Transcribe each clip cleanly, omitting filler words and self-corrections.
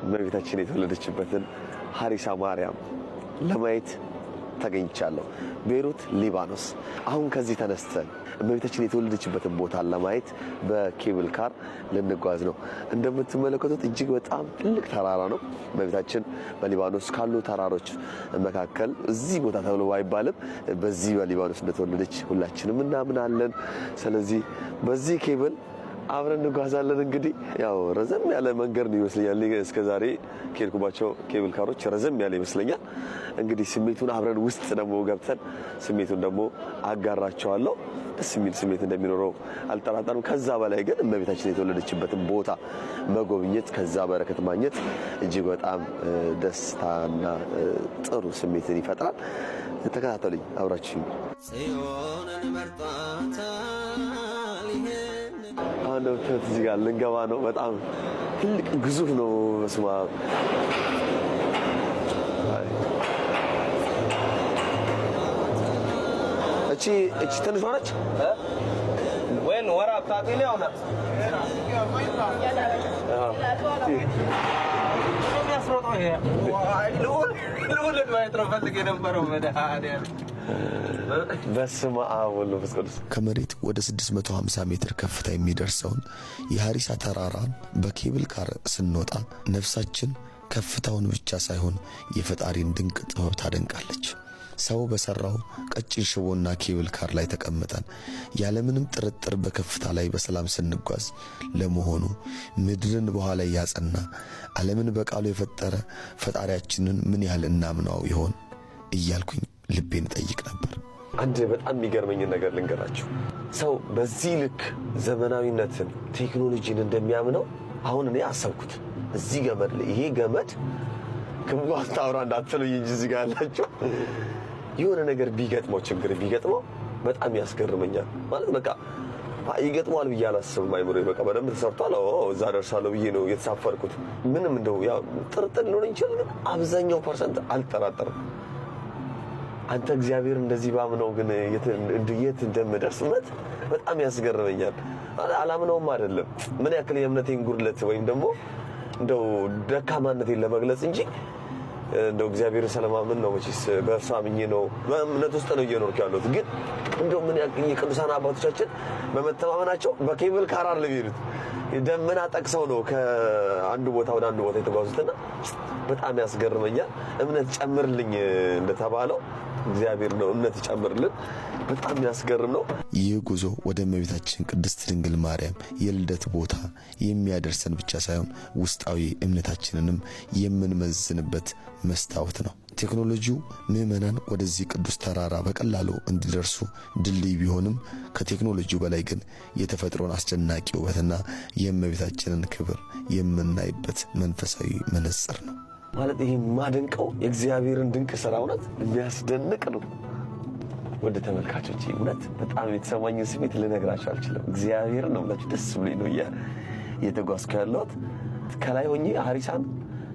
እመቤታችን የተወለደችበትን ሀሪሳ ማርያም ለማየት ተገኝቻለሁ። ቤይሩት ሊባኖስ። አሁን ከዚህ ተነስተን እመቤታችን የተወለደችበትን ቦታ ለማየት በኬብል ካር ልንጓዝ ነው። እንደምትመለከቱት እጅግ በጣም ትልቅ ተራራ ነው። እመቤታችን በሊባኖስ ካሉ ተራሮች መካከል እዚህ ቦታ ተብሎ ባይባልም በዚህ በሊባኖስ እንደተወለደች ሁላችንም እናምናለን። ስለዚህ በዚህ ኬብል አብረን እንጓዛለን። እንግዲህ ያው ረዘም ያለ መንገድ ነው ይመስለኛል። እስከዛሬ ከሄድኩባቸው ኬብል ካሮች ረዘም ያለ ይመስለኛል። እንግዲህ ስሜቱን አብረን ውስጥ ደግሞ ገብተን ስሜቱን ደግሞ አጋራቸዋለሁ። ደስ የሚል ስሜት እንደሚኖረው አልጠራጠርም። ከዛ በላይ ግን እመቤታችን የተወለደችበትን ቦታ መጎብኘት፣ ከዛ በረከት ማግኘት እጅግ በጣም ደስታና ጥሩ ስሜትን ይፈጥራል። ተከታተሉኝ፣ አብራችሁኝ። ጽዮንን መርጣታል። አሁን እዚህ ጋር ልንገባ ነው። በጣም ትልቅ ግዙፍ ነው። በስማ እቺ ትንሿ ነች ወይን ወራ ታቂሊ አውና በስመ አብ ወወልድ ወመንፈስ ቅዱስ። ከመሬት ወደ 650 ሜትር ከፍታ የሚደርሰውን የሀሪሳ ተራራን በኬብል ካር ስንወጣ ነፍሳችን ከፍታውን ብቻ ሳይሆን የፈጣሪን ድንቅ ጥበብ ታደንቃለች። ሰው በሰራው ቀጭን ሽቦና ኬብል ካር ላይ ተቀምጠን ያለምንም ጥርጥር በከፍታ ላይ በሰላም ስንጓዝ ለመሆኑ ምድርን በኋላ ያጸና ዓለምን በቃሉ የፈጠረ ፈጣሪያችንን ምን ያህል እናምነው ይሆን እያልኩኝ ልቤን ጠይቅ ነበር። አንድ በጣም የሚገርመኝ ነገር ልንገራችሁ። ሰው በዚህ ልክ ዘመናዊነትን ቴክኖሎጂን እንደሚያምነው አሁን እኔ አሰብኩት። እዚህ ገመድ ላይ ይሄ ገመድ ግንባታ አውራ እንዳትሉኝ እንጂ እዚህ ጋር ያላችሁ የሆነ ነገር ቢገጥመው ችግር ቢገጥመው በጣም ያስገርመኛል። ማለት በቃ ይገጥመዋል ብዬ አላስብም። አይምሮዬ በቃ በደንብ ተሰርቷል፣ እዛ ደርሳለሁ ብዬ ነው የተሳፈርኩት። ምንም እንደው ያው ጥርጥር ሊሆን ይችላል፣ ግን አብዛኛው ፐርሰንት አልጠራጠርም። አንተ እግዚአብሔር እንደዚህ ባምነው ግን የት እንደምደርስ እውነት በጣም ያስገርመኛል። አላምነውም አይደለም ምን ያክል የእምነቴን ጉድለት ወይም ደግሞ እንደው ደካማነቴን ለመግለጽ እንጂ እንደው እግዚአብሔር ሰለማምን ነው መቼስ በእርሱ አምኜ ነው በእምነት ውስጥ ነው እየኖርኩ ያለሁት። ግን እንደው ምን ያክል የቅዱሳን አባቶቻችን በመተማመናቸው በኬብል ካር አይደለም የሚሄዱት፣ ደመና ጠቅሰው ነው ከአንዱ ቦታ ወደ አንዱ ቦታ የተጓዙትና በጣም ያስገርመኛል። እምነት ጨምርልኝ እንደተባለው እግዚአብሔር ነው እምነት ይጨምርልን። በጣም ያስገርም ነው። ይህ ጉዞ ወደ እመቤታችን ቅድስት ድንግል ማርያም የልደት ቦታ የሚያደርሰን ብቻ ሳይሆን ውስጣዊ እምነታችንንም የምንመዝንበት መስታወት ነው። ቴክኖሎጂው ምዕመናን ወደዚህ ቅዱስ ተራራ በቀላሉ እንዲደርሱ ድልድይ ቢሆንም ከቴክኖሎጂው በላይ ግን የተፈጥሮን አስደናቂ ውበትና የእመቤታችንን ክብር የምናይበት መንፈሳዊ መነጽር ነው። ማለት ይሄ ማደንቀው የእግዚአብሔርን ድንቅ ሥራ እውነት የሚያስደንቅ ነው። ወደ ተመልካቾቼ እውነት በጣም የተሰማኝን ስሜት ልነግራችሁ አልችልም። እግዚአብሔር ነው ማለት ደስ ብሎኝ ነው እየተጓዝኩ ያለሁት። ከላይ ሆኜ ሀሪሳን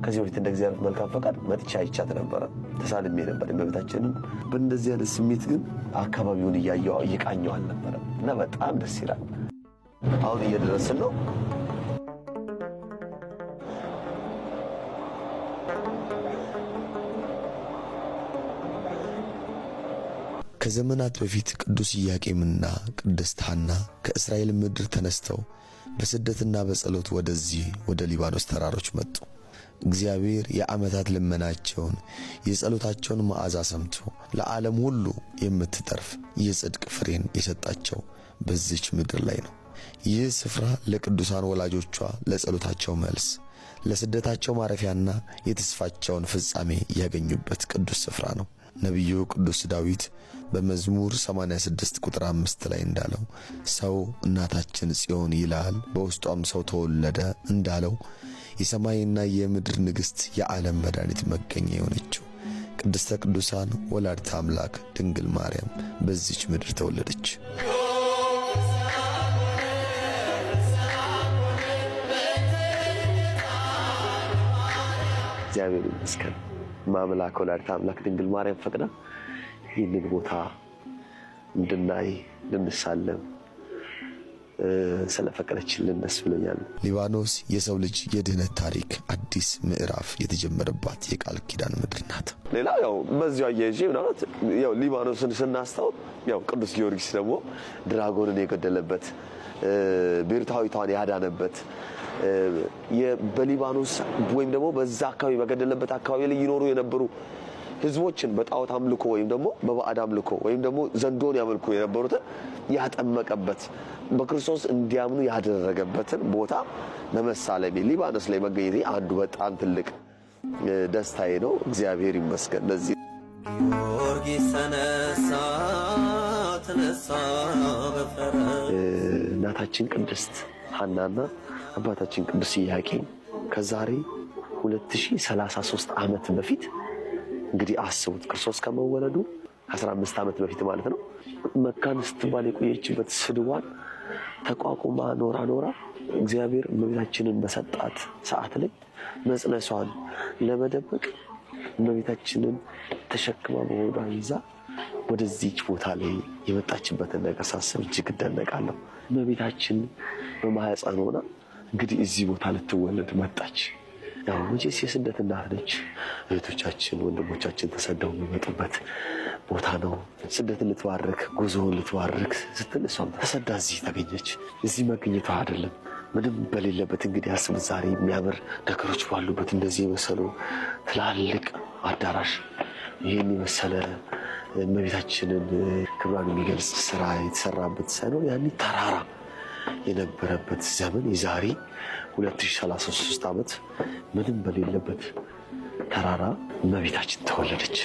ከዚህ በፊት እንደ እግዚአብሔር መልካም ፈቃድ መጥቻ አይቻት ነበረ፣ ተሳልሜ ነበር እመቤታችንን። በእንደዚህ አይነት ስሜት ግን አካባቢውን እየቃኘው አልነበረም እና በጣም ደስ ይላል። አሁን እየደረስን ነው። ከዘመናት በፊት ቅዱስ ኢያቄምና ቅድስት ሐና ከእስራኤል ምድር ተነስተው በስደትና በጸሎት ወደዚህ ወደ ሊባኖስ ተራሮች መጡ። እግዚአብሔር የዓመታት ልመናቸውን የጸሎታቸውን መዓዛ ሰምቶ ለዓለም ሁሉ የምትተርፍ የጽድቅ ፍሬን የሰጣቸው በዚች ምድር ላይ ነው። ይህ ስፍራ ለቅዱሳን ወላጆቿ ለጸሎታቸው መልስ፣ ለስደታቸው ማረፊያና የተስፋቸውን ፍጻሜ ያገኙበት ቅዱስ ስፍራ ነው። ነቢዩ ቅዱስ ዳዊት በመዝሙር 86 ቁጥር 5 ላይ እንዳለው ሰው እናታችን ጽዮን ይላል በውስጧም ሰው ተወለደ እንዳለው የሰማይና የምድር ንግሥት የዓለም መድኃኒት መገኛ የሆነችው ቅድስተ ቅዱሳን ወላዲተ አምላክ ድንግል ማርያም በዚች ምድር ተወለደች። እግዚአብሔር ይመስገን። ማምላክ ወላዲተ አምላክ ድንግል ማርያም ፈቅዳ ይህንን ቦታ እንድናይ እንድንሳለም ስለፈቀደችልን ደስ ብሎኛል። ሊባኖስ የሰው ልጅ የድህነት ታሪክ አዲስ ምዕራፍ የተጀመረባት የቃል ኪዳን ምድር ናት። ሌላ ያው በዚያ አያይዤ ማለት ያው ሊባኖስን ስናስተውል ያው ቅዱስ ጊዮርጊስ ደግሞ ድራጎንን የገደለበት ብርታዊቷን ያዳነበት በሊባኖስ ወይም ደግሞ በዛ አካባቢ በገደለበት አካባቢ ላይ ይኖሩ የነበሩ ህዝቦችን በጣዖት አምልኮ ወይም ደግሞ በባዕድ አምልኮ ወይም ደግሞ ዘንዶን ያመልኩ የነበሩትን ያጠመቀበት በክርስቶስ እንዲያምኑ ያደረገበትን ቦታ ለመሳለሜ ሊባኖስ ላይ መገኘቴ አንዱ በጣም ትልቅ ደስታዬ ነው። እግዚአብሔር ይመስገን። ለዚህ ጊዮርጊስ ተነሳ እናታችን ቅድስት ሐናና አባታችን ቅዱስ ኢያቄም ከዛሬ 2033 ዓመት በፊት እንግዲህ አስቡት ክርስቶስ ከመወለዱ 15 ዓመት በፊት ማለት ነው። መካን ስትባል የቆየችበት ስድዋን ተቋቁማ ኖራ እግዚአብሔር እመቤታችንን በሰጣት ሰዓት ላይ መጽነሷን ለመደበቅ እመቤታችንን ተሸክማ በሆዷ ይዛ ወደዚች ቦታ ላይ የመጣችበትን ነገር ሳስብ እጅግ እደነቃለሁ። እመቤታችን በማህፀን ሆና እንግዲህ እዚህ ቦታ ልትወለድ መጣች። ያው መቼስ የስደት እናት ነች። እህቶቻችን ወንድሞቻችን ተሰደው የሚመጡበት ቦታ ነው። ስደትን ልትባርክ ጉዞውን ልትባርክ ስትል እሷም ተሰዳ እዚህ ተገኘች። እዚህ መገኘቷ አይደለም ምንም በሌለበት እንግዲህ አስቡት ዛሬ የሚያምር ነገሮች ባሉበት እንደዚህ የመሰሉ ትላልቅ አዳራሽ ይህን የመሰለ እመቤታችንን ክብሯን የሚገልጽ ስራ የተሰራበት ሳይሆን ያኔ ተራራ የነበረበት ዘመን የዛሬ 2033 ዓመት ምንም በሌለበት ተራራ እመቤታችን ተወለደች።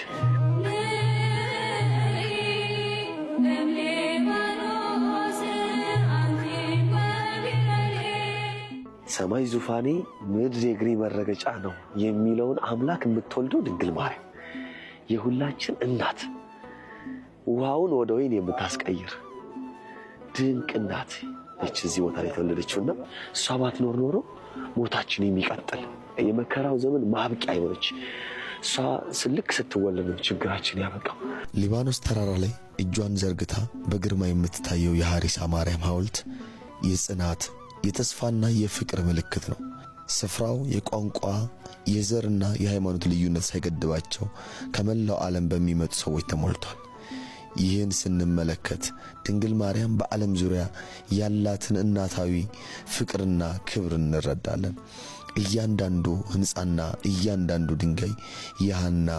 ሰማይ ዙፋኔ ምድር የእግሬ መረገጫ ነው የሚለውን አምላክ የምትወልደው ድንግል ማርያም የሁላችን እናት ውሃውን ወደ ወይን የምታስቀይር ድንቅ እናት ነች እዚህ ቦታ ላይ የተወለደችውና እሷ ባትኖር ኖሮ ሞታችን የሚቀጥል የመከራው ዘመን ማብቂያ የሆነች እሷ ስልክ ስትወለድ ነው ችግራችን ያበቃው። ሊባኖስ ተራራ ላይ እጇን ዘርግታ በግርማ የምትታየው የሐሪሳ ማርያም ሐውልት የጽናት የተስፋና የፍቅር ምልክት ነው። ስፍራው የቋንቋ የዘርና የሃይማኖት ልዩነት ሳይገድባቸው ከመላው ዓለም በሚመጡ ሰዎች ተሞልቷል። ይህን ስንመለከት ድንግል ማርያም በዓለም ዙሪያ ያላትን እናታዊ ፍቅርና ክብር እንረዳለን። እያንዳንዱ ሕንፃና እያንዳንዱ ድንጋይ የሐና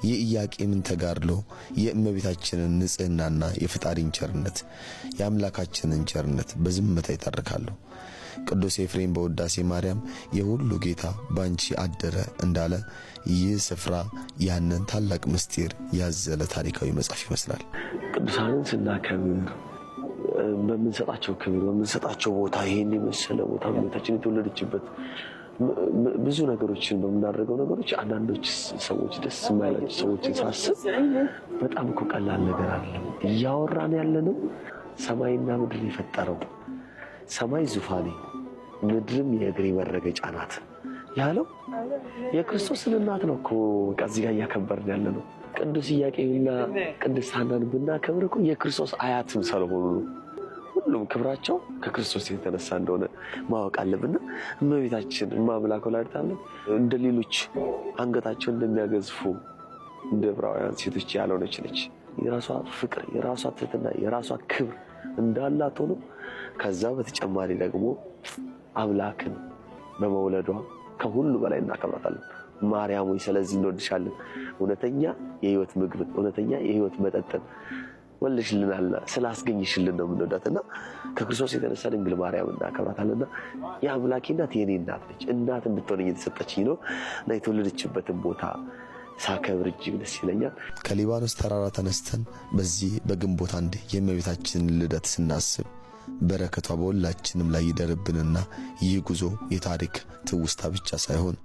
የኢያቄምን ተጋድሎ የእመቤታችንን ንጽሕናና የፈጣሪን ቸርነት የአምላካችንን ቸርነት በዝምታ ይተርካሉ። ቅዱስ ኤፍሬም በውዳሴ ማርያም የሁሉ ጌታ ባንቺ አደረ እንዳለ ይህ ስፍራ ያንን ታላቅ ምስጢር ያዘለ ታሪካዊ መጽሐፍ ይመስላል። ቅዱሳንን ስናከብር በምንሰጣቸው ክብር በምንሰጣቸው ቦታ ይሄን የመሰለ ቦታ እመቤታችን የተወለደችበት ብዙ ነገሮችን በምናደርገው ነገሮች አንዳንዶች ሰዎች ደስ የማይላቸው ሰዎችን ሳስብ በጣም እኮ ቀላል ነገር አይደለም። እያወራን ያለነው ሰማይና ምድር የፈጠረው ሰማይ ዙፋኔ ምድርም የእግሬ መረገጫ ናት ያለው የክርስቶስን እናት ነው እኮ ከዚህ ጋር እያከበርን ያለነው። ቅዱስ ኢያቄምና ቅድስት ሐናን ብናከብር እኮ የክርስቶስ አያትም ስለሆኑ ነው። ሁሉም ክብራቸው ከክርስቶስ የተነሳ እንደሆነ ማወቅ አለብንና እመቤታችን ማምላክ ወላዲተ አምላክ እንደ ሌሎች አንገታቸውን እንደሚያገዝፉ እንደ ዕብራውያን ሴቶች ያልሆነች ነች። የራሷ ፍቅር፣ የራሷ ትህትና፣ የራሷ ክብር እንዳላት ሆኖ ከዛ በተጨማሪ ደግሞ አምላክን በመውለዷ ከሁሉ በላይ እናከብራታለን። ማርያም ሆይ ስለዚህ እንወድሻለን፣ እውነተኛ የህይወት ምግብን እውነተኛ የህይወት መጠጥን ወልሽልናልና ስላስገኝሽልን ነው የምንወዳትና ከክርስቶስ የተነሳ ድንግል ማርያም እናከብራታለንና የአምላኬ እናት የኔ እናት ነች። እናት እንድትሆነኝ የተሰጠችኝ ነው እና የተወለደችበትን ቦታ ሳከብር እጅግ ደስ ይለኛል። ከሊባኖስ ተራራ ተነስተን በዚህ በግንቦት 1 የእመቤታችንን ልደት ስናስብ በረከቷ በሁላችንም ላይ ይደርብንና ይህ ጉዞ የታሪክ ትውስታ ብቻ ሳይሆን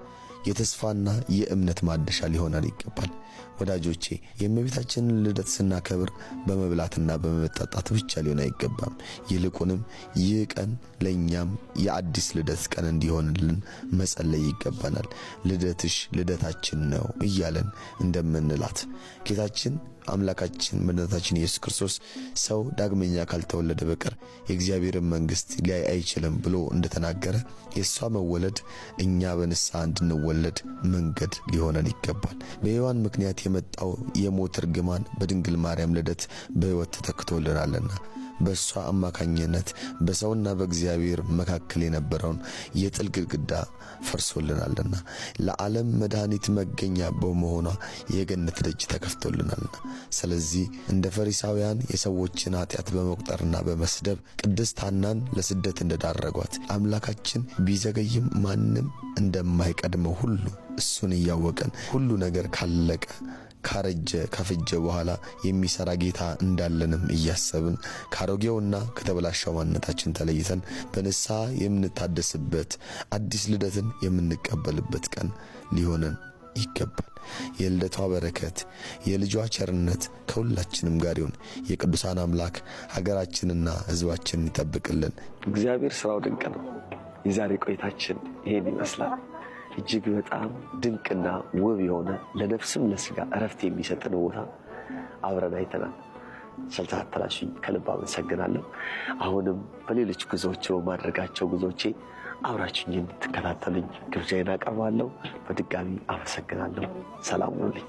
የተስፋና የእምነት ማደሻ ሊሆን ይገባል። ወዳጆቼ የእመቤታችንን ልደት ስናከብር በመብላትና በመጠጣት ብቻ ሊሆን አይገባም። ይልቁንም ይህ ቀን ለኛም የአዲስ ልደት ቀን እንዲሆንልን መጸለይ ይገባናል። ልደትሽ ልደታችን ነው እያለን እንደምንላት ጌታችን አምላካችን መድኃኒታችን ኢየሱስ ክርስቶስ ሰው ዳግመኛ ካልተወለደ በቀር የእግዚአብሔርን መንግሥት ሊያይ አይችልም ብሎ እንደተናገረ የእሷ መወለድ እኛ በንስሐ እንድንወለድ መንገድ ሊሆነን ይገባል። በሔዋን ምክንያት የመጣው የሞት እርግማን በድንግል ማርያም ልደት በሕይወት ተተክቶልናልና በእሷ አማካኝነት በሰውና በእግዚአብሔር መካከል የነበረውን የጥል ግድግዳ ፈርሶልናልና ለዓለም መድኃኒት መገኛ በመሆኗ የገነት ደጅ ተከፍቶልናልና። ስለዚህ እንደ ፈሪሳውያን የሰዎችን ኃጢአት በመቁጠርና በመስደብ ቅድስት ሐናን ለስደት እንደዳረጓት አምላካችን ቢዘገይም ማንም እንደማይቀድመው ሁሉ እሱን እያወቀን ሁሉ ነገር ካለቀ ካፈጀ በኋላ የሚሰራ ጌታ እንዳለንም እያሰብን ካሮጌውና ከተበላሸው ማንነታችን ተለይተን በንስሐ የምንታደስበት አዲስ ልደትን የምንቀበልበት ቀን ሊሆነን ይገባል። የልደቷ በረከት የልጇ ቸርነት ከሁላችንም ጋር ይሁን። የቅዱሳን አምላክ ሀገራችንና ሕዝባችንን ይጠብቅልን። እግዚአብሔር ስራው ድንቅ ነው። የዛሬ ቆይታችን ይሄን ይመስላል። እጅግ በጣም ድንቅና ውብ የሆነ ለነፍስም ለስጋ እረፍት የሚሰጥን ቦታ አብረን አይተናል። ስለተከታተላችሁኝ ከልብ አመሰግናለሁ። አሁንም በሌሎች ጉዞዎች በማድረጋቸው ጉዞቼ አብራችሁኝ እንድትከታተሉኝ ግብዣዬን አቀርባለሁ። በድጋሚ አመሰግናለሁ። ሰላም ሁኑልኝ።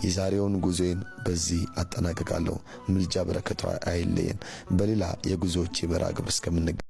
የዛሬውን ጉዞዬን በዚህ አጠናቅቃለሁ። ምልጃ በረከቷ አይለየን። በሌላ የጉዞዎቼ መርሃ ግብር እስከምንገናኝ